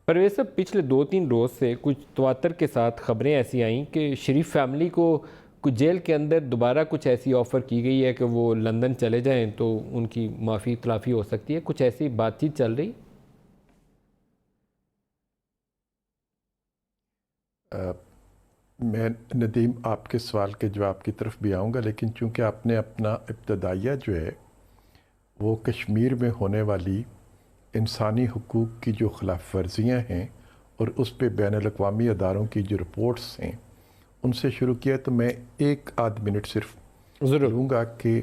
پرویز صاحب، پچھلے 2-3 روز سے کچھ تواتر کے ساتھ خبریں ایسی آئیں کہ شریف فیملی کو کچھ جیل کے اندر دوبارہ کچھ ایسی آفر کی گئی ہے کہ وہ لندن چلے جائیں تو ان کی معافی تلافی ہو سکتی ہے. کچھ ایسی بات چیت چل رہی؟ میں ندیم آپ کے سوال کے جواب کی طرف بھی آؤں گا، لیکن چونکہ آپ نے اپنا ابتدائیہ جو ہے وہ کشمیر میں ہونے والی انسانی حقوق کی جو خلاف ورزیاں ہیں اور اس پہ بین الاقوامی اداروں کی جو رپورٹس ہیں ان سے شروع کیا، تو میں 1 آدھ منٹ صرف ضرور. لوں گا کہ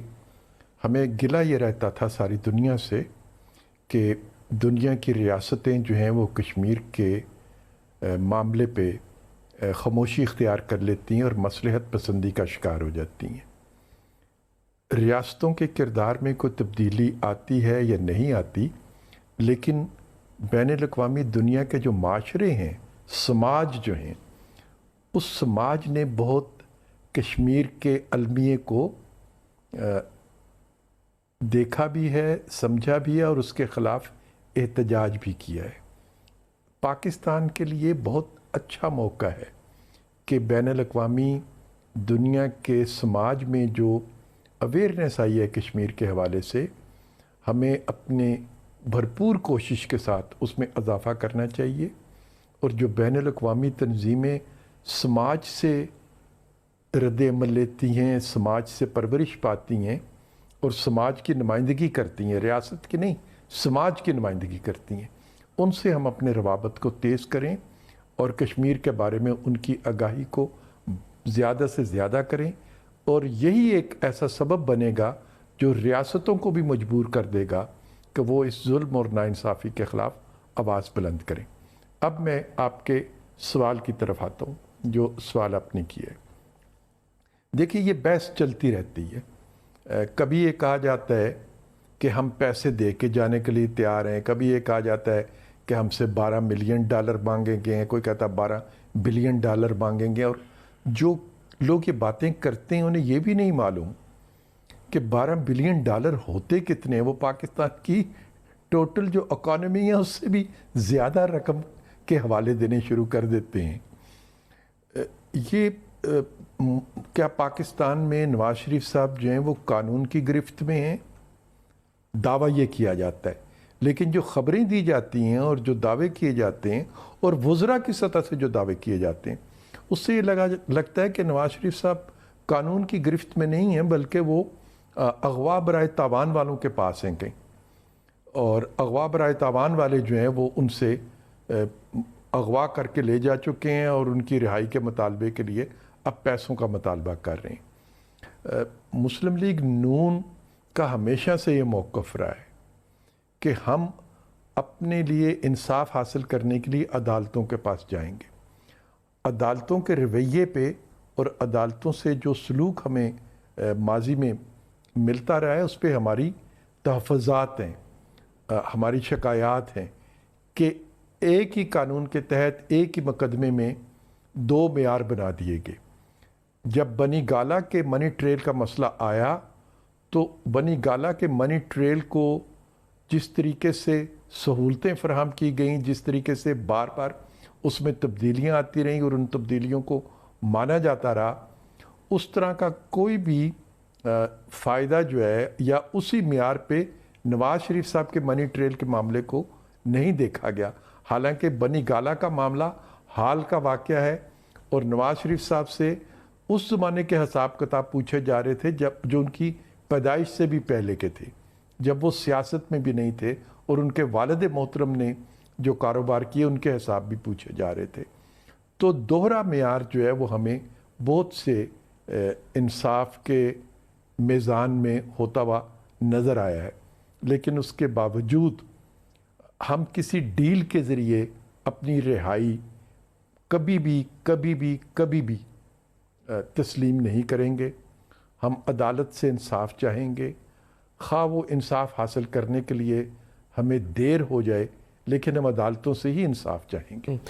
ہمیں گلہ یہ رہتا تھا ساری دنیا سے کہ دنیا کی ریاستیں جو ہیں وہ کشمیر کے معاملے پہ خاموشی اختیار کر لیتی ہیں اور مصلحت پسندی کا شکار ہو جاتی ہیں. ریاستوں کے کردار میں کوئی تبدیلی آتی ہے یا نہیں آتی، لیکن بین الاقوامی دنیا کے جو معاشرے ہیں، سماج جو ہیں، اس سماج نے بہت کشمیر کے المیے کو دیکھا بھی ہے، سمجھا بھی ہے اور اس کے خلاف احتجاج بھی کیا ہے. پاکستان کے لیے بہت اچھا موقع ہے کہ بین الاقوامی دنیا کے سماج میں جو اویئرنیس آئی ہے کشمیر کے حوالے سے، ہمیں اپنے بھرپور کوشش کے ساتھ اس میں اضافہ کرنا چاہیے. اور جو بین الاقوامی تنظیمیں سماج سے رد عمل لیتی ہیں، سماج سے پرورش پاتی ہیں اور سماج کی نمائندگی کرتی ہیں، ریاست کی نہیں، سماج کی نمائندگی کرتی ہیں، ان سے ہم اپنے روابط کو تیز کریں اور کشمیر کے بارے میں ان کی آگاہی کو زیادہ سے زیادہ کریں. اور یہی ایک ایسا سبب بنے گا جو ریاستوں کو بھی مجبور کر دے گا کہ وہ اس ظلم اور ناانصافی کے خلاف آواز بلند کریں. اب میں آپ کے سوال کی طرف آتا ہوں، جو سوال آپ نے کیا ہے. دیکھیے، یہ بحث چلتی رہتی ہے. کبھی یہ کہا جاتا ہے کہ ہم پیسے دے کے جانے کے لیے تیار ہیں، کبھی یہ کہا جاتا ہے کہ ہم سے $12 ملین مانگیں گے، کوئی کہتا ہے $12 بلین مانگیں گے. اور جو لوگ یہ باتیں کرتے ہیں انہیں یہ بھی نہیں معلوم کہ $12 بلین ہوتے کتنے ہیں. وہ پاکستان کی ٹوٹل جو اکانومی ہے اس سے بھی زیادہ رقم کے حوالے دینے شروع کر دیتے ہیں. یہ کیا پاکستان میں نواز شریف صاحب جو ہیں وہ قانون کی گرفت میں ہیں؟ دعویٰ یہ کیا جاتا ہے، لیکن جو خبریں دی جاتی ہیں اور جو دعوے کیے جاتے ہیں اور وزراء کی سطح سے جو دعوے کیے جاتے ہیں، اس سے یہ لگتا ہے کہ نواز شریف صاحب قانون کی گرفت میں نہیں ہیں، بلکہ وہ اغوا برائے تاوان والوں کے پاس ہیں کہیں. اور اغوا برائے تاوان والے جو ہیں وہ ان سے اغوا کر کے لے جا چکے ہیں اور ان کی رہائی کے مطالبے کے لیے اب پیسوں کا مطالبہ کر رہے ہیں. مسلم لیگ نون کا ہمیشہ سے یہ موقف رہا ہے کہ ہم اپنے لیے انصاف حاصل کرنے کے لیے عدالتوں کے پاس جائیں گے. عدالتوں کے رویے پہ اور عدالتوں سے جو سلوک ہمیں ماضی میں ملتا رہا ہے اس پہ ہماری تحفظات ہیں، ہماری شکایات ہیں کہ ایک ہی قانون کے تحت ایک ہی مقدمے میں 2 معیار بنا دیے گئے. جب بنی گالہ کے منی ٹریل کا مسئلہ آیا تو بنی گالہ کے منی ٹریل کو جس طریقے سے سہولتیں فراہم کی گئیں، جس طریقے سے بار بار اس میں تبدیلیاں آتی رہیں اور ان تبدیلیوں کو مانا جاتا رہا، اس طرح کا کوئی بھی فائدہ جو ہے یا اسی معیار پہ نواز شریف صاحب کے منی ٹریل کے معاملے کو نہیں دیکھا گیا. حالانکہ بنی گالہ کا معاملہ حال کا واقعہ ہے اور نواز شریف صاحب سے اس زمانے کے حساب کتاب پوچھے جا رہے تھے جو ان کی پیدائش سے بھی پہلے کے تھے، جب وہ سیاست میں بھی نہیں تھے، اور ان کے والد محترم نے جو کاروبار کیے ان کے حساب بھی پوچھے جا رہے تھے. تو دوہرا معیار جو ہے وہ ہمیں بہت سے انصاف کے میزان میں ہوتا ہوا نظر آیا ہے. لیکن اس کے باوجود ہم کسی ڈیل کے ذریعے اپنی رہائی کبھی بھی تسلیم نہیں کریں گے. ہم عدالت سے انصاف چاہیں گے، خواہ وہ انصاف حاصل کرنے کے لیے ہمیں دیر ہو جائے، لیکن ہم عدالتوں سے ہی انصاف چاہیں گے.